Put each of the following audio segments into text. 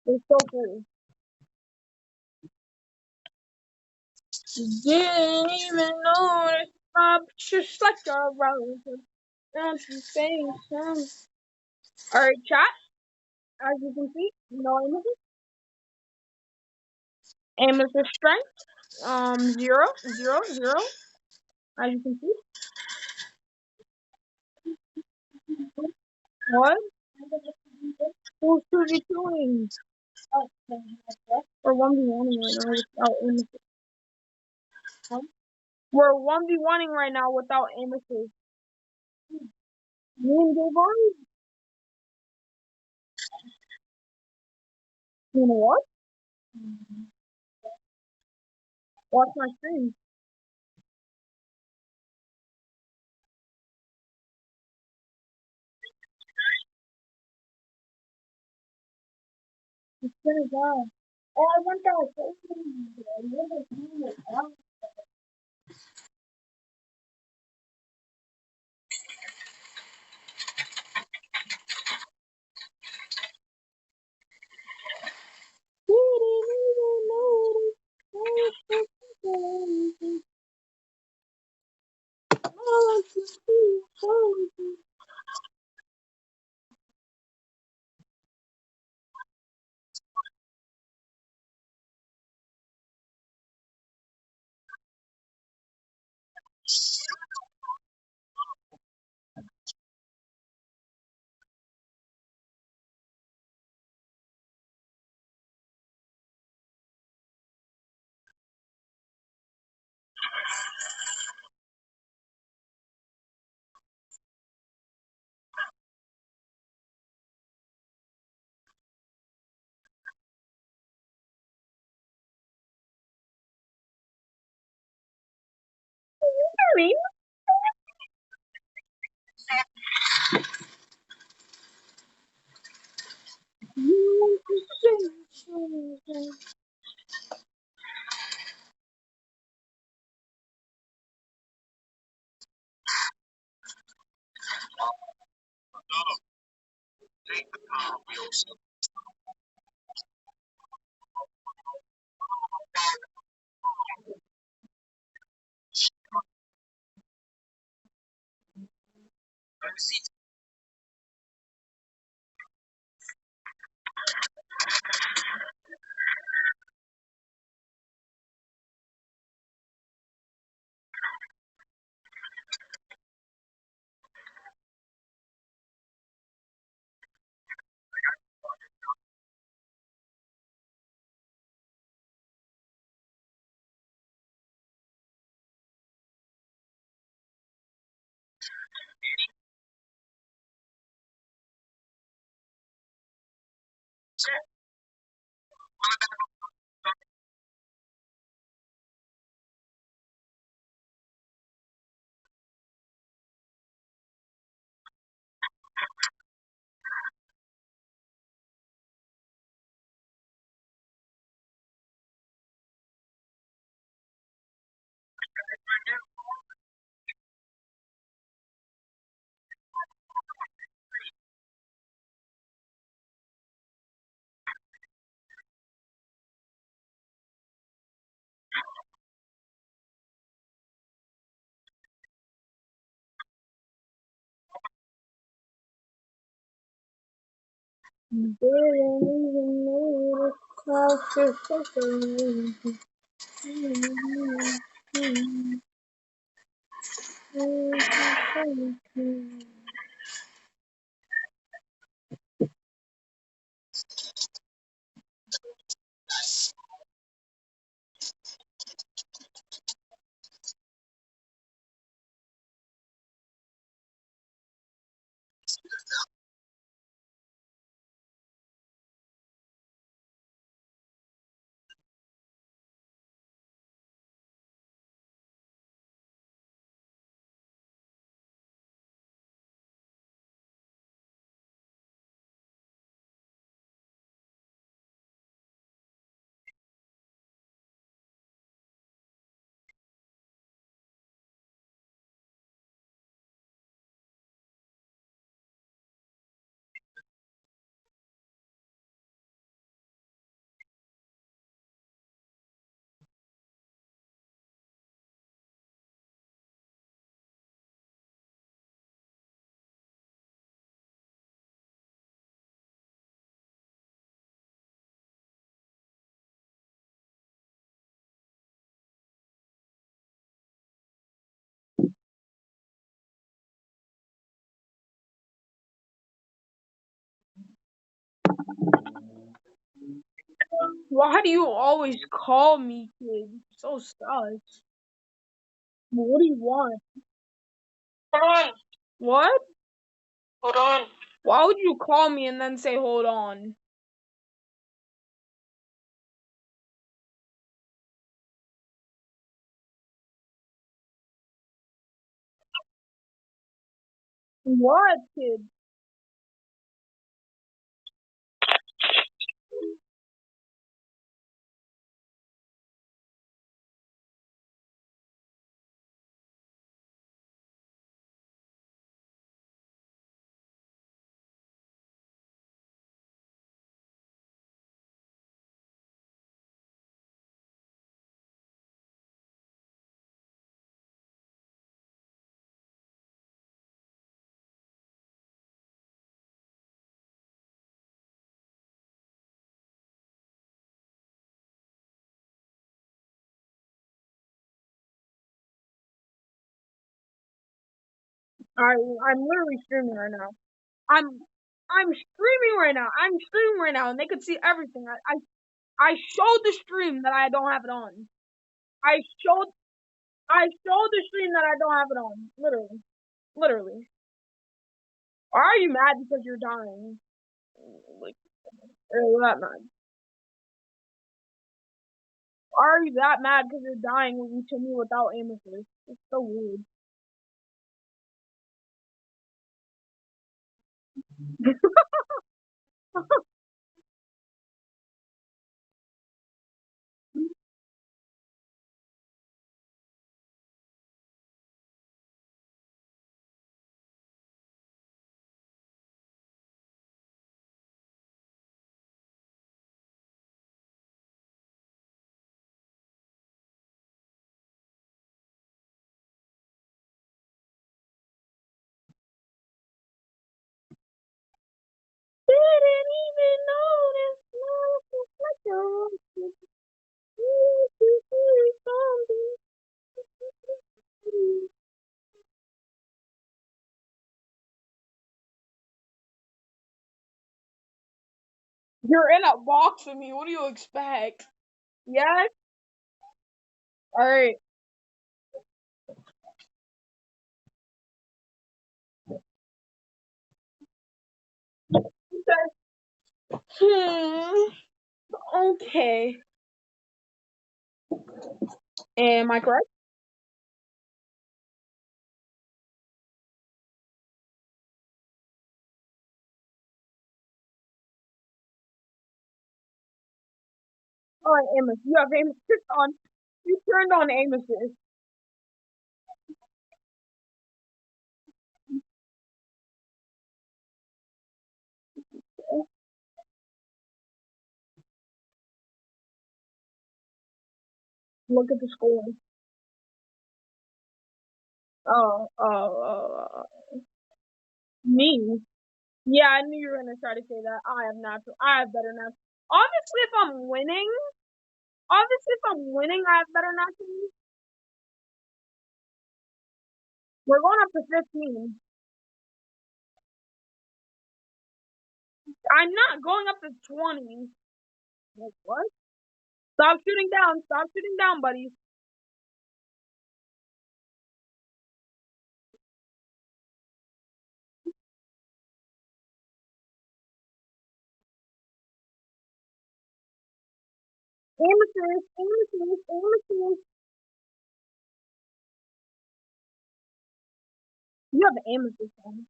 It's so cool. Didn't even notice I'm just like a rose. That's the same time. Alright, chat. As you can see, no aim is strength. Zero, zero, zero. As you can see. What? Who's 2v2ing? Or 1v1ing right now without aim assist. We're 1v1ing right now without aim assist. Me and Dave are. You know what? Watch my stream. It's gonna go. Oh, I want that. Why do you always call me, kid? So sus. What do you want? Hold on. What? Hold on. Why would you call me and then say hold on? What, kid? I'm literally streaming right now. I'm I'm streaming right now. I'm streaming right now, and they could see everything. I showed the stream that I don't have it on. I showed I showed the stream that I don't have it on. Literally, literally. Or are you mad because you're dying? Like, are you that mad? Are you that mad because you're dying to me without aim assist? It's so weird. Didn't even notice. You're in a box with me. What do you expect? Yes. All right. Hmm. Okay. Am I correct? All right, Amos. You have aim assist on. You turned on aim assist. Look at the score. Me. Yeah, I knew you were gonna try to say that. I have natural. I have better natural. Obviously, if I'm winning, I have better natural. We're going up to 15. I'm not going up to 20. Like, what? Stop shooting down. Stop shooting down, buddy. Aim assist. Aim assist. Aim assist. You have aim assist on.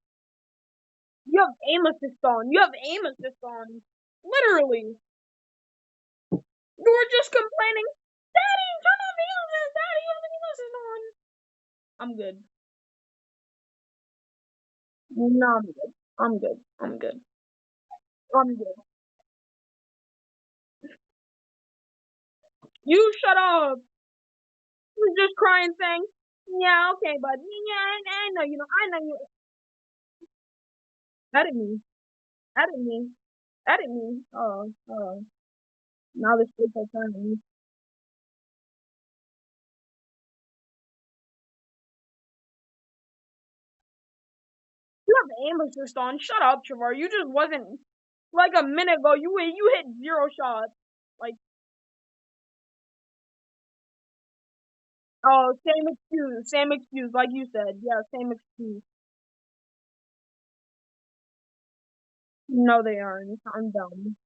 You have aim assist on. You have aim assist on. Literally. You were just complaining. Daddy, turn on the aim assist. Daddy, you have an aim assist on. I'm good. No, I'm good. I'm good. I'm good. I'm good. You shut up. You was just crying saying, yeah, okay, bud. Yeah, I know you know. I know you. Edit me. Edit me. Edit me. Oh. Now this is my turn. You have aim assist on. Shut up, Trevor. You just wasn't like a minute ago. You hit 0 shots. Like Oh, same excuse. Same excuse, like you said. Yeah, same excuse. No, they aren't. I'm dumb.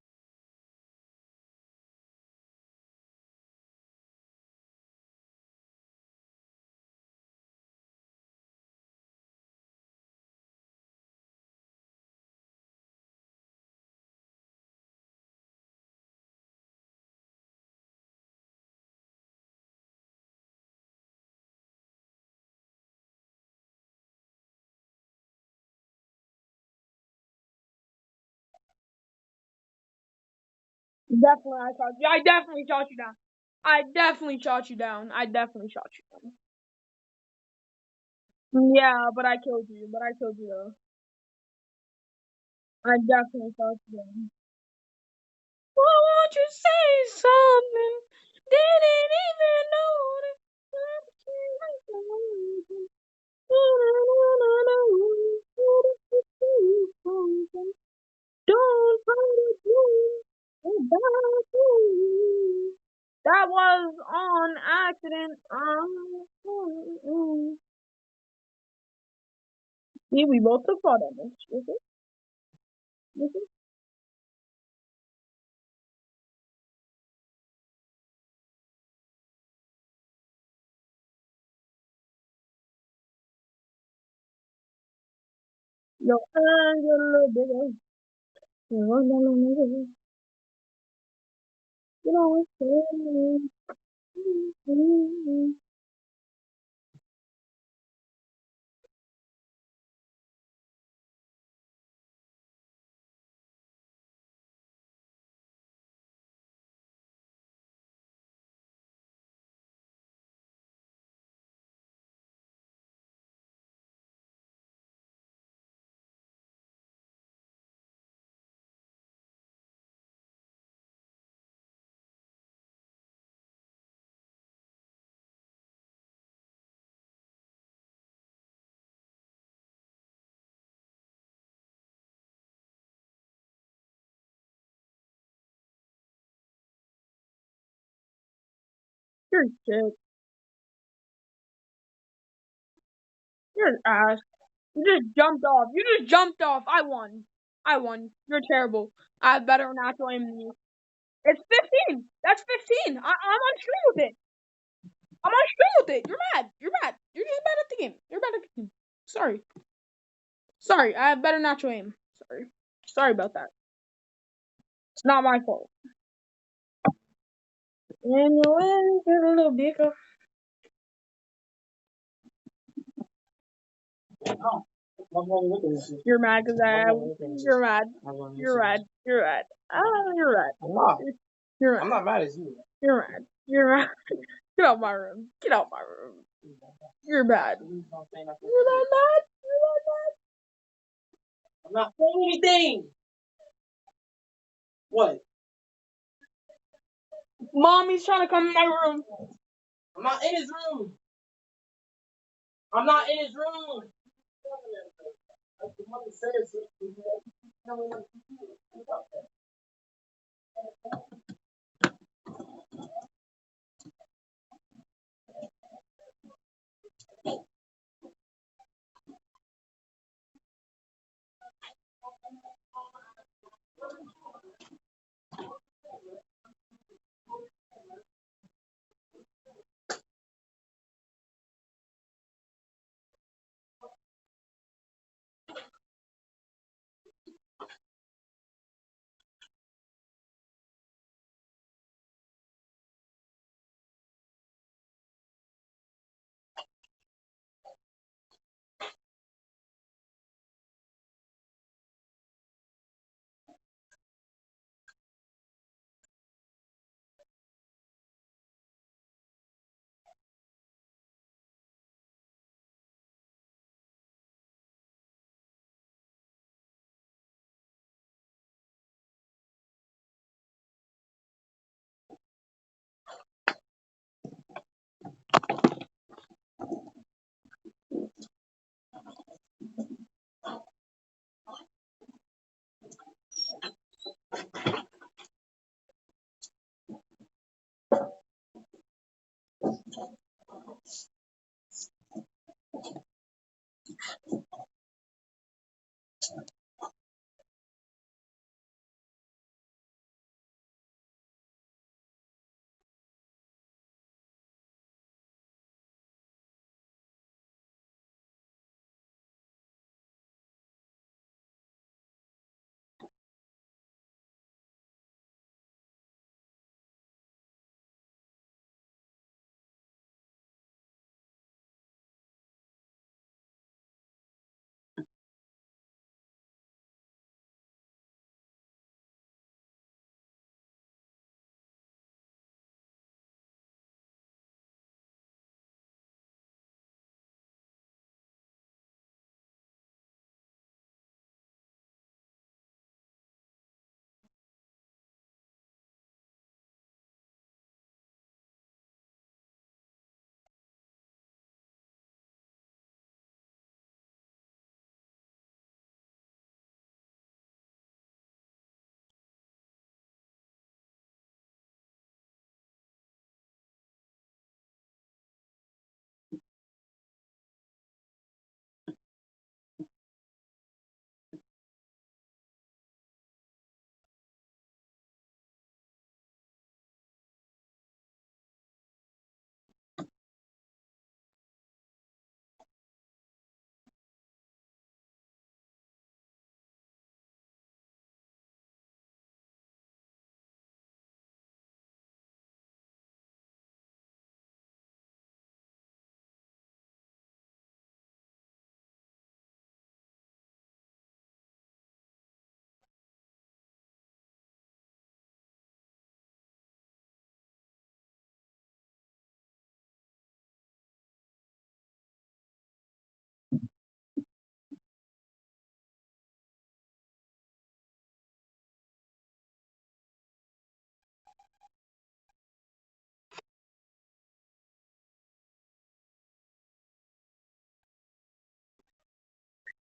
Definitely, I shot you. I definitely shot you down. I definitely shot you down. I definitely shot you down. Yeah, but I killed you. But I killed you though. I definitely shot you down. Why won't you say something? Didn't even know. Don't forget you about you. That was on accident. See, we both took fall damage. You see? You see? Your eyes get a little bigger. You know, you're shit. You're ass. You just jumped off. You just jumped off. I won. I won. You're terrible. I have better natural aim than you. It's 15. That's 15. I'm on stream with it. I'm on stream with it. You're mad. You're mad. You're just bad at the game. You're bad at the game. Sorry. Sorry. I have better natural aim. Sorry. Sorry about that. It's not my fault. Anyway, get a little bigger. You're mad because you're mad. You're mad. You're mad. You're mad. I'm not. You're I'm mad. not mad at you. You're mad. You're mad. Get out my room. Get out my room. You're bad. You're that mad. You're that mad. I'm not saying anything. What? Mommy's trying to come in my room. I'm not in his room. I'm not in his room.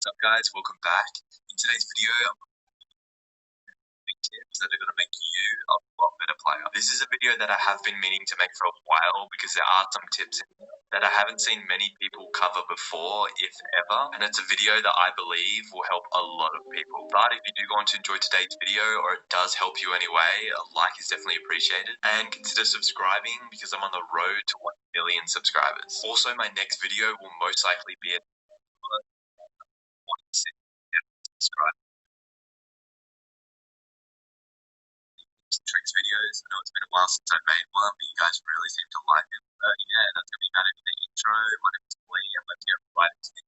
What's up, guys? Welcome back. In today's video, I'm going to tips that are going to make you a lot better player. This is a video that I have been meaning to make for a while because there are some tips in there that I haven't seen many people cover before, if ever, and it's a video that I believe will help a lot of people. But if you do go on to enjoy today's video, or it does help you anyway, a like is definitely appreciated, and consider subscribing because I'm on the road to 1 million subscribers. Also, my next video will most likely be a subscribe tricks videos. I know it's been a while since I made one, but you guys really seem to like it. Yeah, that's going to be about it for the intro. My name is Lee, and let's get right into the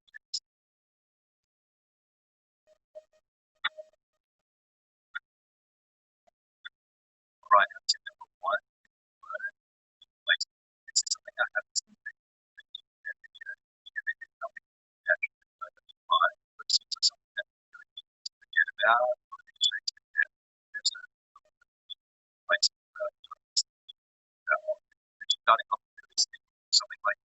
right now. Tip number one, like, this is something I haven't seen in a video. Even if nothing actually but it seems like something that you really need to forget about. Or make sure to forget. There's a like that one. Starting off with this thing, something like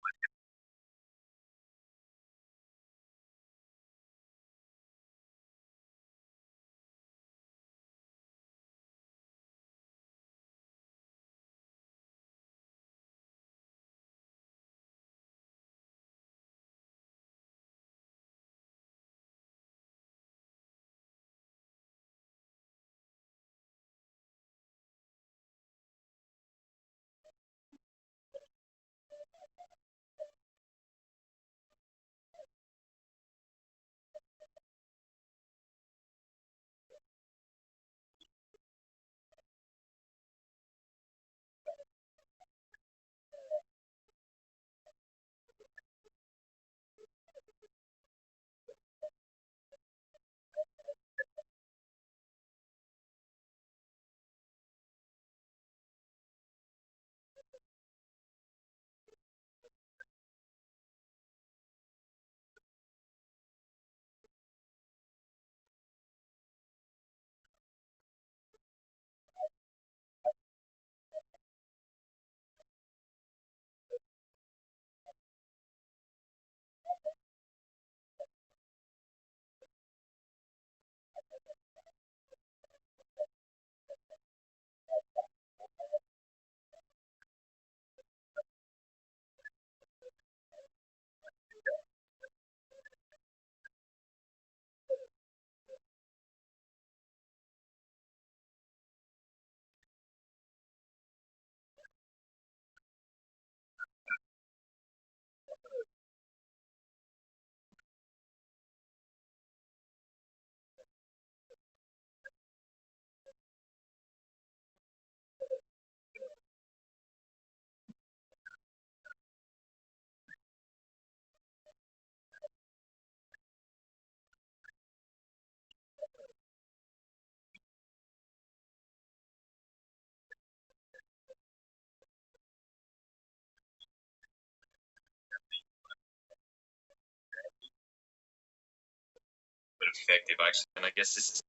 but effective actually. And I guess this is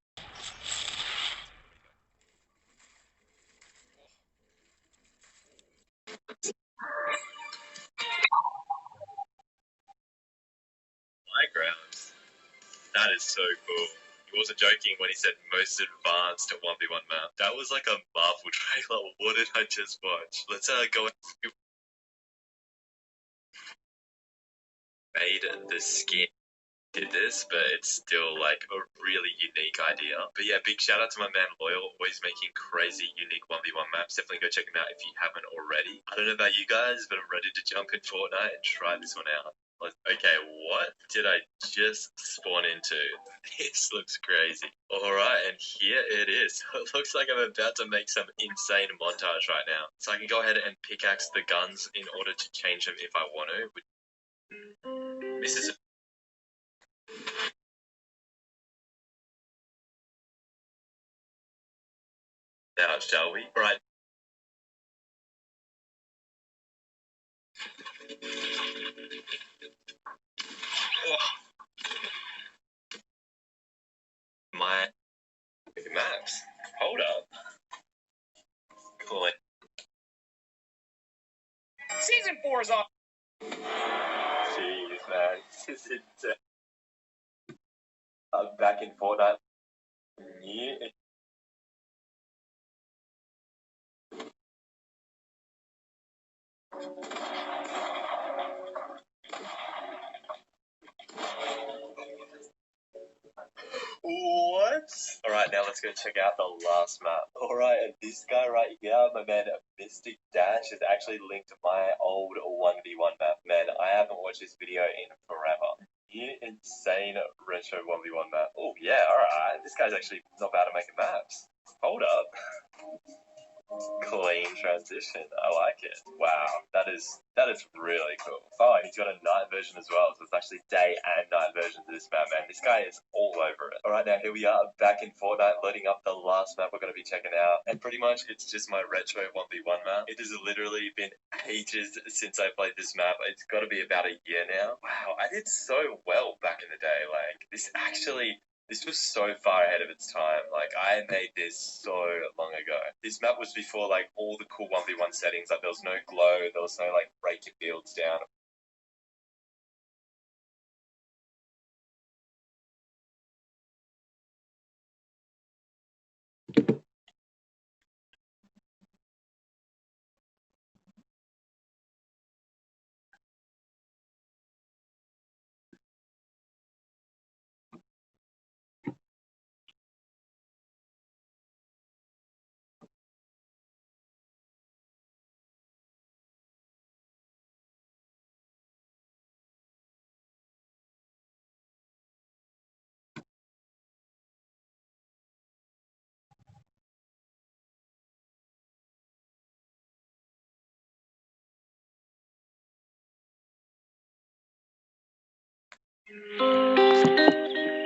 playgrounds. That is so cool. He wasn't joking when he said most advanced 1v1 map. That was like a Marvel trailer. What did I just watch? Let's go and made the skin. Did this, but it's still like a really unique idea. But yeah, big shout out to my man Loyal, always making crazy unique 1v1 maps. Definitely go check him out if you haven't already. I don't know about you guys, but I'm ready to jump in Fortnite and try this one out. Okay, what did I just spawn into? This looks crazy. Alright, and here it is. It looks like I'm about to make some insane montage right now. So I can go ahead and pickaxe the guns in order to change them if I want to. This is now, shall we? Right. Oh, my maps. Hold up. Cool. Season 4 is off. Jeez, man. This is insane. Back in Fortnite. Yeah. What? Alright, now let's go check out the last map. Alright, and this guy right here, my man Mystic Dash, is actually linked to my old 1v1 map. Man, I haven't watched this video in forever. Yeah, insane retro 1v1 map. Oh yeah, alright. This guy's actually not bad at making maps. Hold up. Clean transition. I like it. Wow, that is really cool. Oh, and he's got a night version as well, so it's actually day and night version of this map, man. This guy is all over it. Alright, now here we are back in Fortnite, loading up the last map we're going to be checking out. And pretty much it's just my retro 1v1 map. It has literally been ages since I played this map. It's got to be about a year now. Wow, I did so well back in the day. Like, this was so far ahead of its time. Like, I made this so long ago. This map was before, like, all the cool 1v1 settings. Like, there was no glow. There was no, like, break your fields down.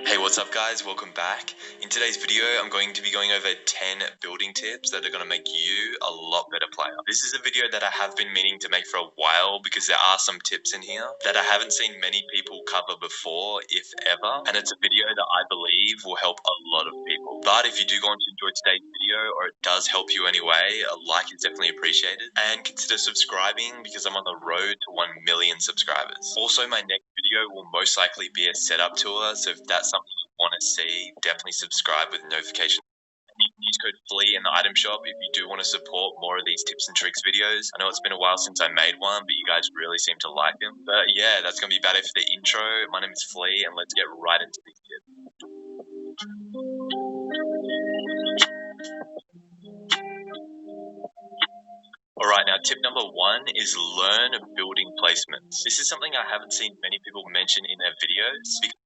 Hey, what's up guys? Welcome back. In today's video, I'm going to be going over 10 building tips that are going to make you a lot better player. This is a video that I have been meaning to make for a while because there are some tips in here that I haven't seen many people cover before, if ever. And it's a video that I believe will help a lot of people. But if you do go on to enjoy today's video, or it does help you anyway, a like is definitely appreciated. And consider subscribing because I'm on the road to 1 million subscribers. Also, my next video will most likely be a setup tour, so if that's something you want to see, definitely subscribe with notifications. You can use code FLEA in the item shop if you do want to support more of these tips and tricks videos. I know it's been a while since I made one, but you guys really seem to like them. But yeah, that's going to be about it for the intro. My name is Flea, and let's get right into these tips. Alright, now tip number 1 is learn building placements. This is something I haven't seen many people mention in their videos because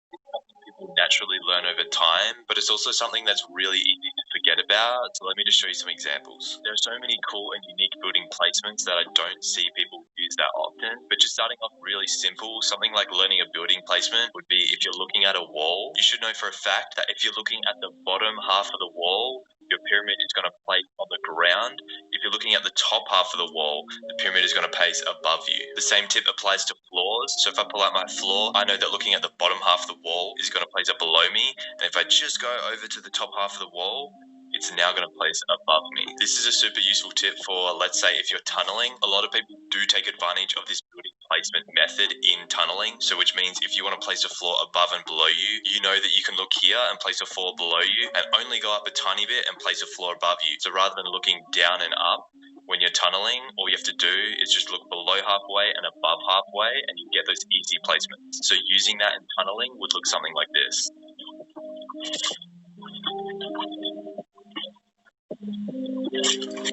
people naturally learn over time, but it's also something that's really easy to forget about. So let me just show you some examples. There are so many cool and unique building placements that I don't see people use that often, but just starting off really simple, something like learning a building placement would be if you're looking at a wall, you should know for a fact that if you're looking at the bottom half of the wall, your pyramid is going to place on the ground. If you're looking at the top half of the wall, the pyramid is going to place above you. The same tip applies to floors. So if I pull out my floor, I know that looking at the bottom half of the wall is going to place it below me. And if I just go over to the top half of the wall, it's now going to place above me. This is a super useful tip for, let's say, if you're tunneling. A lot of people do take advantage of this building placement method in tunneling. So which means if you want to place a floor above and below you, you know that you can look here and place a floor below you and only go up a tiny bit and place a floor above you. So rather than looking down and up when you're tunneling, all you have to do is just look below halfway and above halfway and you get those easy placements. So using that in tunneling would look something like this.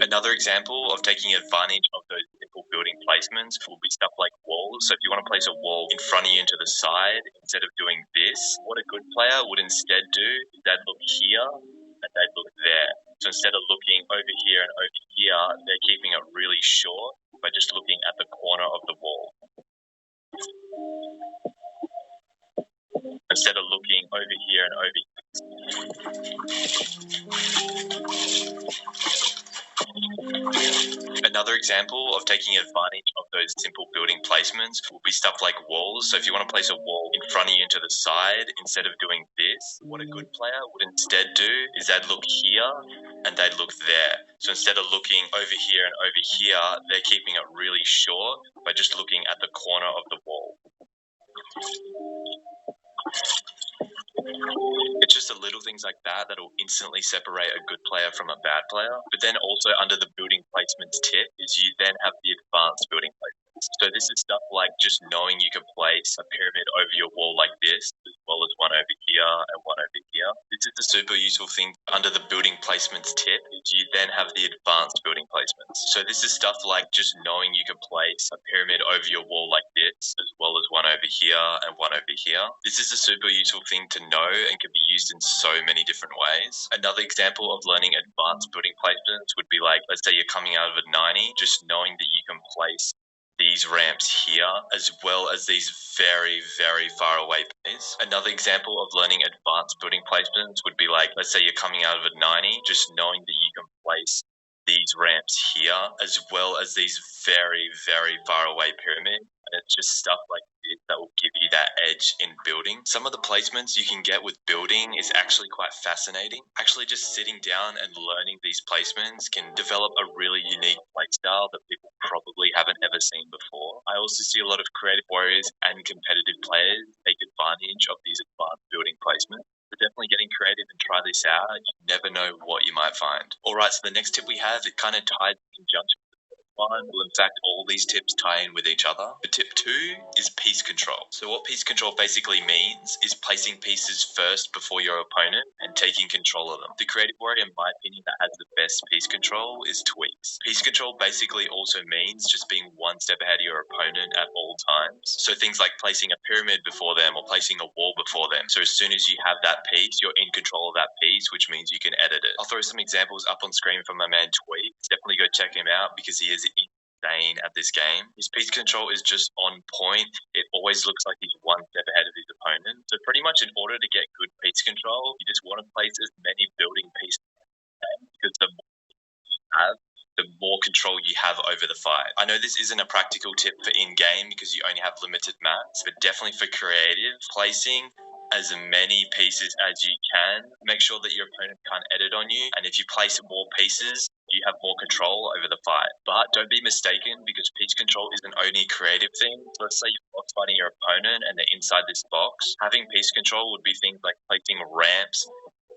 Another example of taking advantage of those simple building placements will be stuff like walls. So if you want to place a wall in front of you and to the side, instead of doing this, what a good player would instead do is they'd look here and they'd look there. So instead of looking over here and over here, they're keeping it really short by just looking at the corner of the wall. Instead of looking over here and over here. Another example of taking advantage of those simple building placements will be stuff like walls. So if you want to place a wall in front of you and to the side, instead of doing this, what a good player would instead do is they'd look here and they'd look there. So instead of looking over here and over here, they're keeping it really short by just looking at the corner of the wall. It's just the little things like that that'll instantly separate a good player from a bad player. But then also under the building placements tip is you then have the advanced building placements. So this is stuff like just knowing you can place a pyramid over your wall like this, as well as one over here and one over here. This is a super useful thing under the building placements tip is you then have the advanced building placements. So this is stuff like just knowing you can place a pyramid over your wall like this, as well as one over here and one over here. This is a super useful thing to know and can be used in so many different ways. Another example of learning advanced building placements would be like, let's say you're coming out of a 90, just knowing that you can place these ramps here, as well as these very, very far away plays. Another example of learning advanced building placements would be like, let's say you're coming out of a 90, just knowing that you can place these ramps here, as well as these very, very far away pyramids. And it's just stuff like this that will give you that edge in building. Some of the placements you can get with building is actually quite fascinating. Actually, just sitting down and learning these placements can develop a really unique playstyle that people probably haven't ever seen before. I also see a lot of creative warriors and competitive players take advantage of these advanced building placements. So definitely getting creative and try this out. You never know what you might find. All right, so the next tip we have, it kind of ties in conjunction one. Well, in fact, all these tips tie in with each other. But tip 2 is piece control. So what piece control basically means is placing pieces first before your opponent and taking control of them. The creative warrior, in my opinion, that has the best piece control is Tweaks. Piece control basically also means just being one step ahead of your opponent at all times. So things like placing a pyramid before them or placing a wall before them. So as soon as you have that piece, you're in control of that piece, which means you can edit it. I'll throw some examples up on screen from my man Tweaks. Definitely go check him out because he is insane at this game. His piece control is just on point. It always looks like he's one step ahead of his opponent. So pretty much in order to get good piece control, you just want to place as many building pieces because the more you have, the more control you have over the fight. I know this isn't a practical tip for in-game because you only have limited maps, but definitely for creative, placing as many pieces as you can. Make sure that your opponent can't edit on you, and if you place more pieces, you have more control over the fight. But don't be mistaken, because piece control isn't only a creative thing. Let's say you're box fighting your opponent and they're inside this box. Having piece control would be things like placing ramps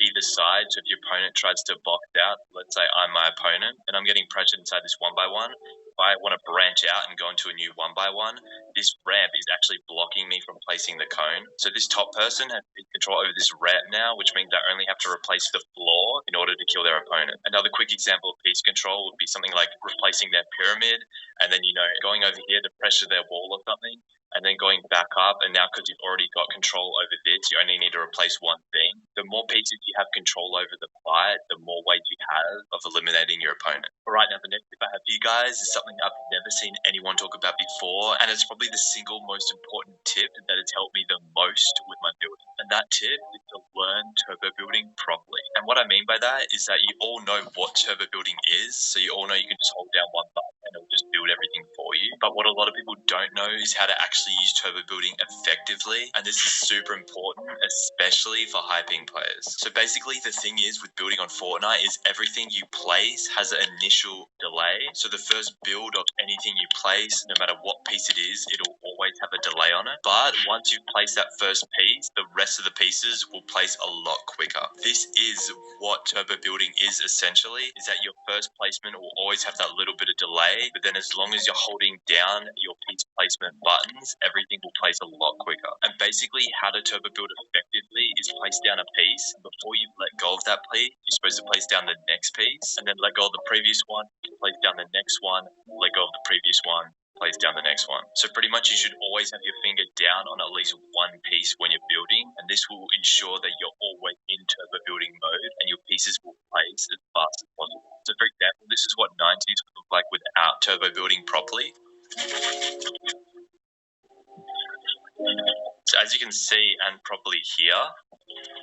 either side. So if your opponent tries to box out, let's say I'm my opponent and I'm getting pressured inside this 1x1. If I want to branch out and go into a new 1x1, this ramp is actually blocking me from placing the cone. So this top person has control over this ramp now, which means I only have to replace the floor in order to kill their opponent. Another quick example of piece control would be something like replacing their pyramid and then, going over here to pressure their wall or something, and then going back up, and now because you've already got control over this, you only need to replace one thing. The more pieces you have control over the fight, the more ways you have of eliminating your opponent. All right, now the next tip I have for you guys is something I've never seen anyone talk about before, and it's probably the single most important tip that has helped me the most with my building. And that tip is to learn turbo building properly. And what I mean by that is that you all know what turbo building is, so you all know you can just hold down one button and it'll just build everything for you. But what a lot of people don't know is how to actually use turbo building effectively, and this is super important, especially for high ping players. So basically the thing is with building on Fortnite is everything you place has an initial delay. So the first build of anything you place, no matter what piece it is, it'll always have a delay on it. But once you've placed that first piece, the rest of the pieces will place a lot quicker. This is what turbo building is essentially, is that your first placement will always have that little bit of delay, but then as long as you're holding down your piece placement buttons, everything will place a lot quicker. And basically how to turbo build effectively is place down a piece. Before you let go of that piece, you're supposed to place down the next piece, and then let go of the previous one, place down the next one, let go of the previous one, place down the next one. So pretty much you should always have your finger down on at least one piece when you're building, and this will ensure that you're always in turbo building mode and your pieces will place as fast as possible. So for example, this is what 90s would look like without turbo building properly. So as you can see and probably hear,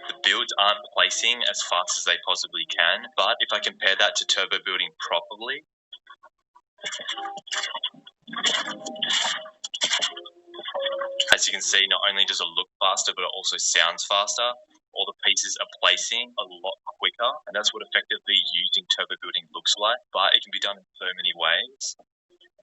the builds aren't placing as fast as they possibly can, but if I compare that to turbo building properly, as you can see, not only does it look faster, but it also sounds faster. All the pieces are placing a lot quicker, and that's what effectively using turbo building looks like, but it can be done in so many ways.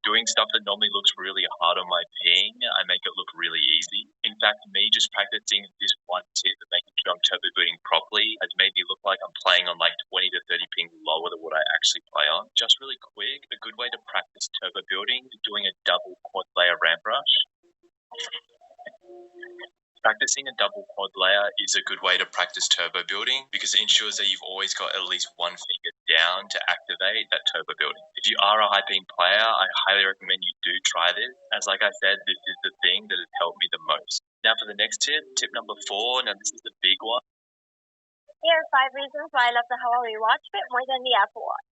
Doing stuff that normally looks really hard on my ping, I make it look really easy. In fact, me just practicing this one tip and making sure I'm turbo booting properly has made me look like I'm playing on like 20 to 30 ping lower than what I actually play on. Just really quick, a good way to practice turbo building is doing a double quad layer ramp rush. Practicing a double quad layer is a good way to practice turbo building because it ensures that you've always got at least one finger down to activate that turbo building. If you are a high ping player, I highly recommend you do try this, as like I said, this is the thing that has helped me the most. Now for the next tip, tip number 4. Now this is the big one. Here are 5 reasons why I love the Huawei Watch Fit more than the Apple Watch.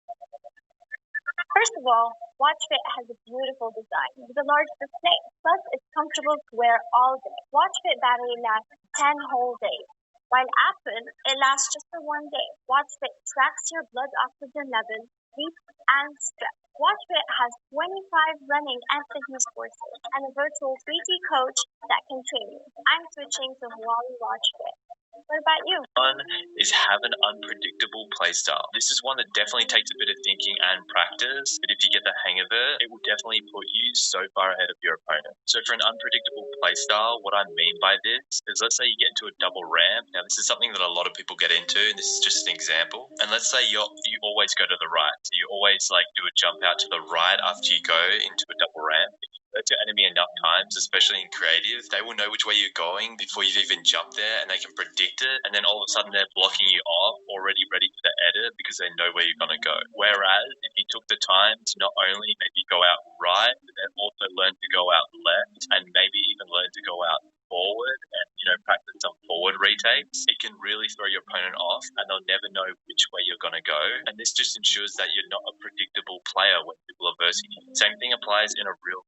First of all, Watch Fit has a beautiful design with a large display. Plus, it's comfortable to wear all day. Watch Fit battery lasts 10 whole days, while Apple, it lasts just for 1 day. Watch Fit tracks your blood oxygen levels, sleep, and stress. Watch Fit has 25 running and fitness courses and a virtual 3D coach that can train you. I'm switching to Huawei Watch Fit. What about you? One is have an unpredictable playstyle. This is one that definitely takes a bit of thinking and practice, but if you get the hang of it, it will definitely put you so far ahead of your opponent. So for an unpredictable playstyle, what I mean by this is, let's say you get into a double ramp. Now this is something that a lot of people get into, and this is just an example. And let's say you always go to the right. So you always like do a jump out to the right after you go into a double ramp. That's your enemy enough times, especially in creative, they will know which way you're going before you've even jumped there, and they can predict it, and then all of a sudden they're blocking you off, already ready for the edit because they know where you're going to go. Whereas if you took the time to not only maybe go out right, but then also learn to go out left, and maybe even learn to go out forward and practice some forward retakes, it can really throw your opponent off, and they'll never know which way you're going to go. And this just ensures that you're not a predictable player when people are versing you. Same thing applies in a real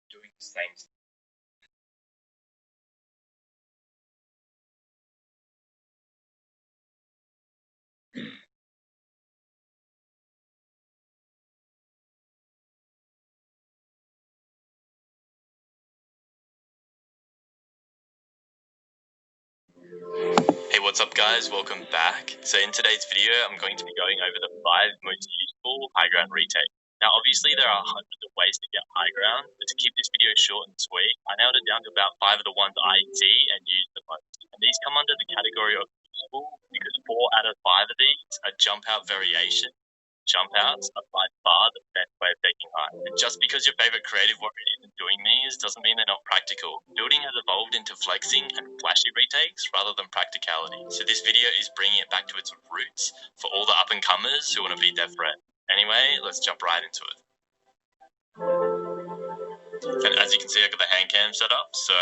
doing the same thing. Hey, what's up guys? Welcome back. So in today's video, I'm going to be going over the 5 most useful high ground retakes. Now obviously there are hundreds of ways to get high ground, but to keep this video short and sweet, I nailed it down to about 5 of the ones I see and use the most. And these come under the category of useful because 4 out of 5 of these are jump out variation. Jump outs are by far the best way of taking high. And just because your favorite creative warrior isn't doing these doesn't mean they're not practical. Building has evolved into flexing and flashy retakes rather than practicality. So this video is bringing it back to its roots for all the up and comers who want to beat their friend. Anyway, let's jump right into it. And as you can see, I've got the hand cam set up. So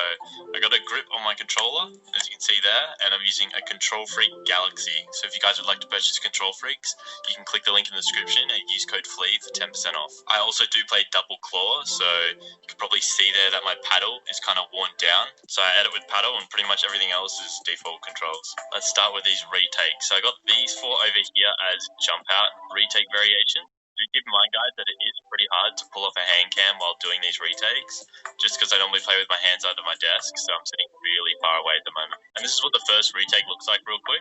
I got a grip on my controller, as you can see there, and I'm using a Control Freak Galaxy. So if you guys would like to purchase Control Freaks, you can click the link in the description and use code FLEA for 10% off. I also do play double claw, so you can probably see there that my paddle is kind of worn down. So I edit with paddle and pretty much everything else is default controls. Let's start with these retakes. So I got these 4 over here as jump out retake variation. Do keep in mind, guys, that it is pretty hard to pull off a hand cam while doing these retakes, just because I normally play with my hands under my desk, so I'm sitting really far away at the moment. And this is what the first retake looks like real quick.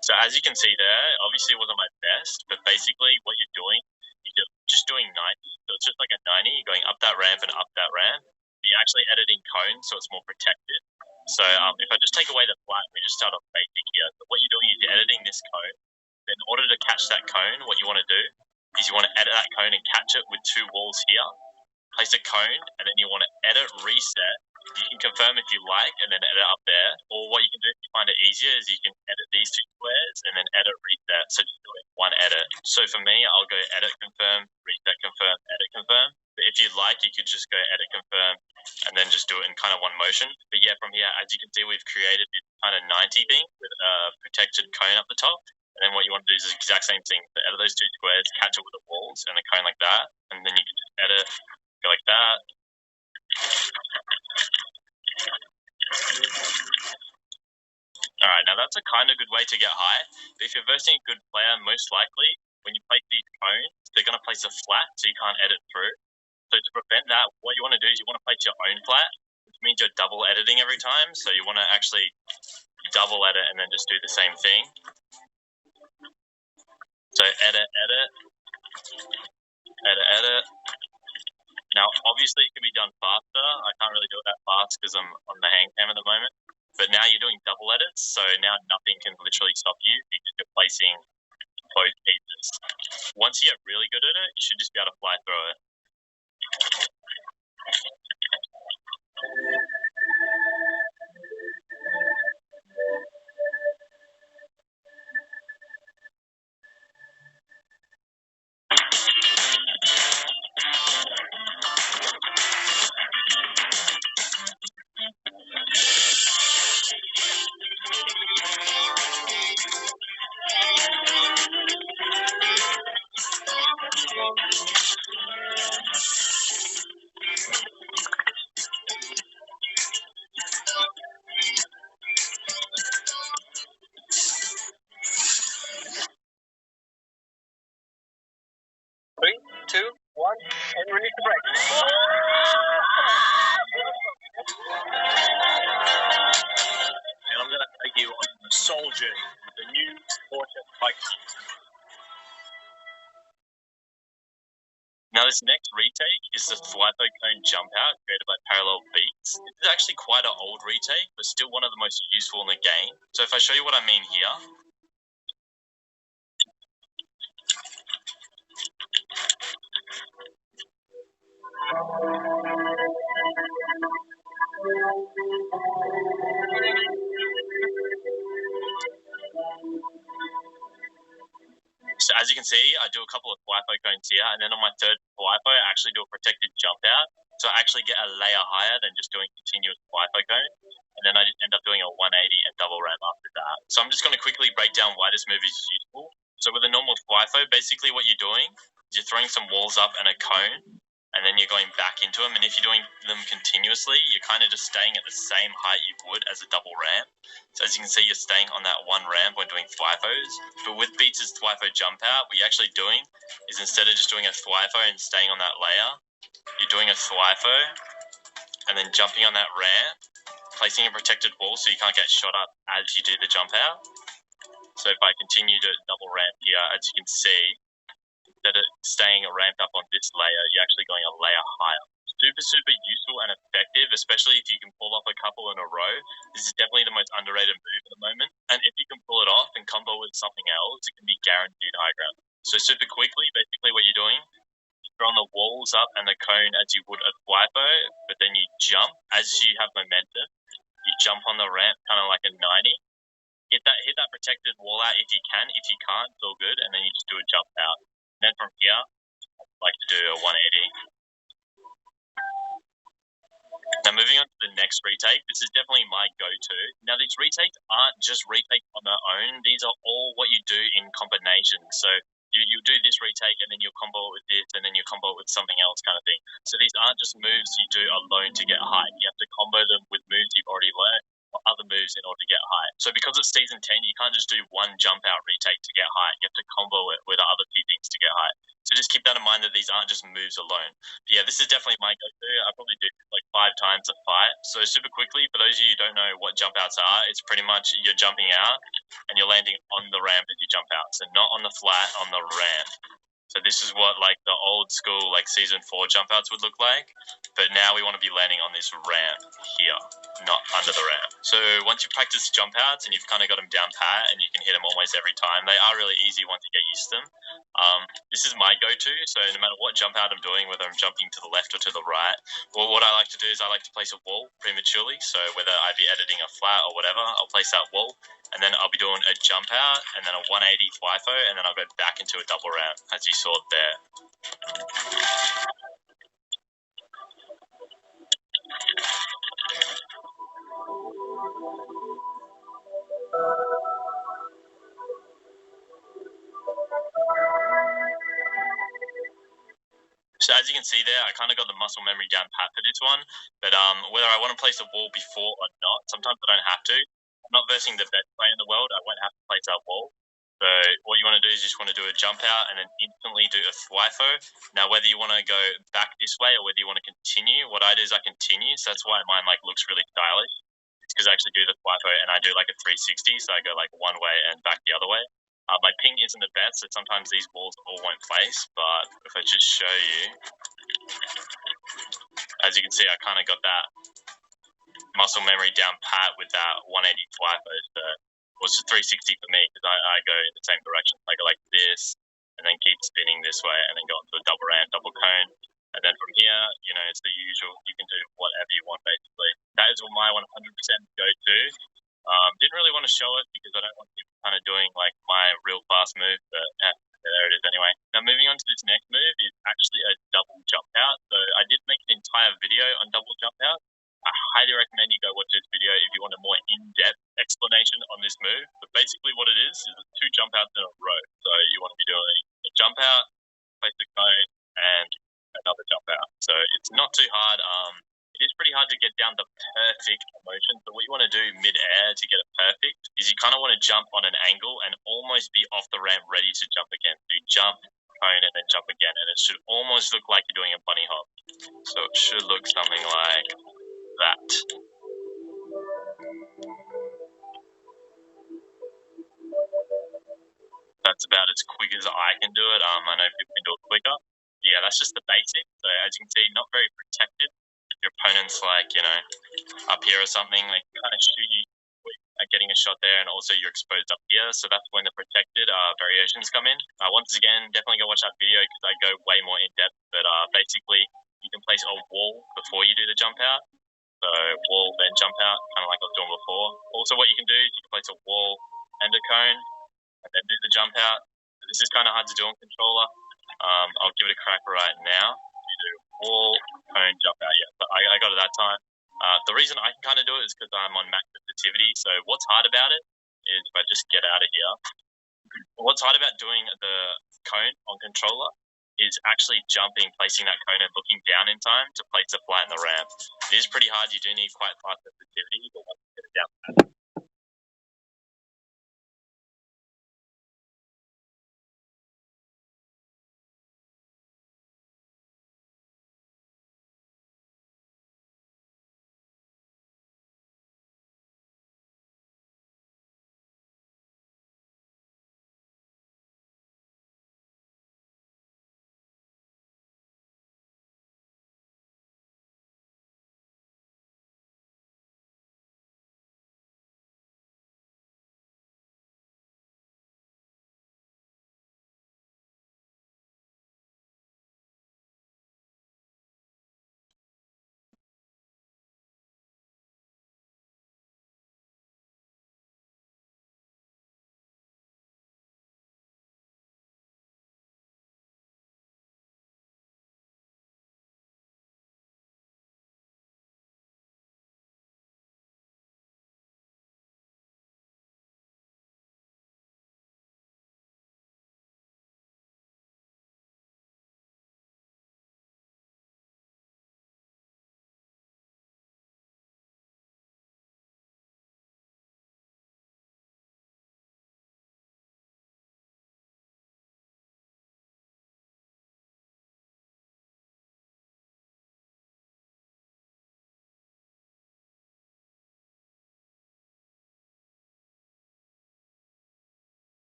So as you can see there, obviously it wasn't my best, but basically what you're doing, you're just doing 90. So it's just like a 90, you're going up that ramp and up that ramp. But you're actually editing cones, so it's more protected. So if I just take away the flat, we just start off basic here. So what you're doing is you're editing this cone. Then in order to catch that cone, what you want to do is you want to edit that cone and catch it with 2 walls here. Place a cone, and then you want to edit, reset. You can confirm if you like, and then edit up there. Or what you can do if you find it easier is you can edit these 2 squares, and then edit, reset. So just do it one edit. So for me, I'll go edit, confirm, reset, confirm, edit, confirm. But if you'd like, you could just go edit, confirm, and then just do it in kind of one motion. But yeah, from here, as you can see, we've created this kind of 90 thing with a protected cone up the top. And then what you want to do is the exact same thing. So edit those 2 squares, catch it with the walls and a cone like that. And then you can just edit, go like that. Alright, now that's a kind of good way to get high. But if you're versing a good player, most likely, when you place these cones, they're going to place a flat, so you can't edit through. So to prevent that, what you want to do is you want to place your own flat, which means you're double editing every time. So you want to actually double edit and then just do the same thing. So edit, edit, edit, edit. Now, obviously, it can be done faster. I can't really do it that fast because I'm on the hang cam at the moment. But now you're doing double edits, so now nothing can literally stop you because you're placing both pieces. Once you get really good at it, you should just be able to fly through it. Three, two, one, and release the brake. And I'm going to take you on Soldier, the new Fortnite bike. Now, this next retake is the Thwipo Cone jump out created by Parallel Beats. This is actually quite an old retake, but still one of the most useful in the game. So if I show you what I mean here. So as you can see, I do a couple of Thwipo cones here, and then on my third Thwipo, I actually do a protected jump out. So I actually get a layer higher than just doing continuous Thwipo cone. And then I just end up doing a 180 and double ramp after that. So I'm just going to quickly break down why this move is useful. So with a normal Thwipo, basically what you're doing is you're throwing some walls up and a cone, and then you're going back into them. And if you're doing them continuously, you're kind of just staying at the same height you would as a double ramp. So as you can see, you're staying on that one ramp when doing Thwipos. But with Beats' Thwipo jump out, what you're actually doing is instead of just doing a Thwipo and staying on that layer, you're doing a Thwipo and then jumping on that ramp, placing a protected wall so you can't get shot up as you do the jump out. So if I continue to double ramp here, as you can see, that it's staying ramped up on this layer, you're actually going a layer higher. Super, super useful and effective, especially if you can pull off a couple in a row. This is definitely the most underrated move at the moment. And if you can pull it off and combo with something else, it can be guaranteed high ground. So super quickly, basically what you're doing, you're throwing the walls up and the cone as you would a Thwipo, but then you jump as you have momentum. You jump on the ramp kind of like a 90. Hit that protected wall out if you can. If you can't, it's all good. And then you just do a jump out. And then from here, I like to do a 180. Now moving on to the next retake, this is definitely my go-to. Now these retakes aren't just retakes on their own. These are all what you do in combination. So you do this retake and then you combo it with this and then you combo it with something else kind of thing. So these aren't just moves you do alone to get high. You have to combo them with moves you've already learned or other moves in order to get high. So because it's season 10, you can't just do one jump out retake to get high. You have to combo it with other few things to get high. So just keep that in mind that these aren't just moves alone. But yeah, this is definitely my go-to. I probably do like 5 times a fight. So super quickly, for those of you who don't know what jump outs are, it's pretty much you're jumping out and you're landing on the ramp as you jump out. So not on the flat, on the ramp. So this is what like the old school like season 4 jump outs would look like. But now we want to be landing on this ramp here, not under the ramp. So once you practice jump outs and you've kind of got them down pat and you can hit them almost every time, they are really easy once you get used to them. This is my go-to, so no matter what jump out I'm doing, whether I'm jumping to the left or to the right, well, what I like to do is I like to place a wall prematurely, so whether I be editing a flat or whatever, I'll place that wall, and then I'll be doing a jump out, and then a 180 FIFO, and then I'll go back into a double ramp, as you saw there. So as you can see there, I kind of got the muscle memory down pat for this one, but whether I want to place a wall before or not, sometimes I don't have to. I'm not versing the best player in the world, I won't have to place that wall. So what you want to do is just want to do a jump out and then instantly do a thwifo. Now whether you want to go back this way or whether you want to continue, what I do is I continue. So that's why mine like looks really stylish. It's because I actually do the thwifo and I do like a 360. So I go like one way and back the other way. My ping isn't the best, so sometimes these walls all won't place. But if I just show you, as you can see, I kind of got that muscle memory down pat with that 180 thwifo. So was 360 for me because I go in the same direction. I go like this and then keep spinning this way and then go into a double ramp, double cone. And then from here, you know, it's the usual. You can do whatever you want basically. That is my 100% go-to. Didn't really want to show it because I don't want people kind of doing like my real fast move, but yeah, there it is anyway. Now moving on to this next move is actually a double jump out. So I did make an entire video on double jump out. I highly recommend you go watch this video if you want a more in-depth explanation on this move. But basically what it is two jump outs in a row. So you want to be doing a jump out, place the cone, and another jump out. So it's not too hard. It is pretty hard to get down the perfect motion. So what you want to do mid-air to get it perfect is you kind of want to jump on an angle and almost be off the ramp ready to jump again. So you jump, cone, and then jump again. And it should almost look like you're doing a bunny hop. So it should look something like that. That's about as quick as I can do it. I know people can do it quicker. Yeah, that's just the basic. So as you can see, not very protected. If your opponent's like, you know, up here or something, they can kind of shoot you at getting a shot there, and also you're exposed up here. So that's when the protected variations come in. Once again, definitely go watch that video because I go way more in depth. But basically, you can place a wall before you do the jump out. So wall, then jump out, kind of like I was doing before. Also, what you can do is you can place a wall and a cone, and then do the jump out. This is kind of hard to do on controller. I'll give it a crack right now. You do wall, cone, jump out. Yeah, but I got it that time. The reason I can kind of do it is because I'm on max sensitivity. So what's hard about it is if I just get out of here. What's hard about doing the cone on controller is actually jumping, placing that cone and looking down in time to place it flat in the ramp. It is pretty hard. You do need quite fast sensitivity, but once you get it down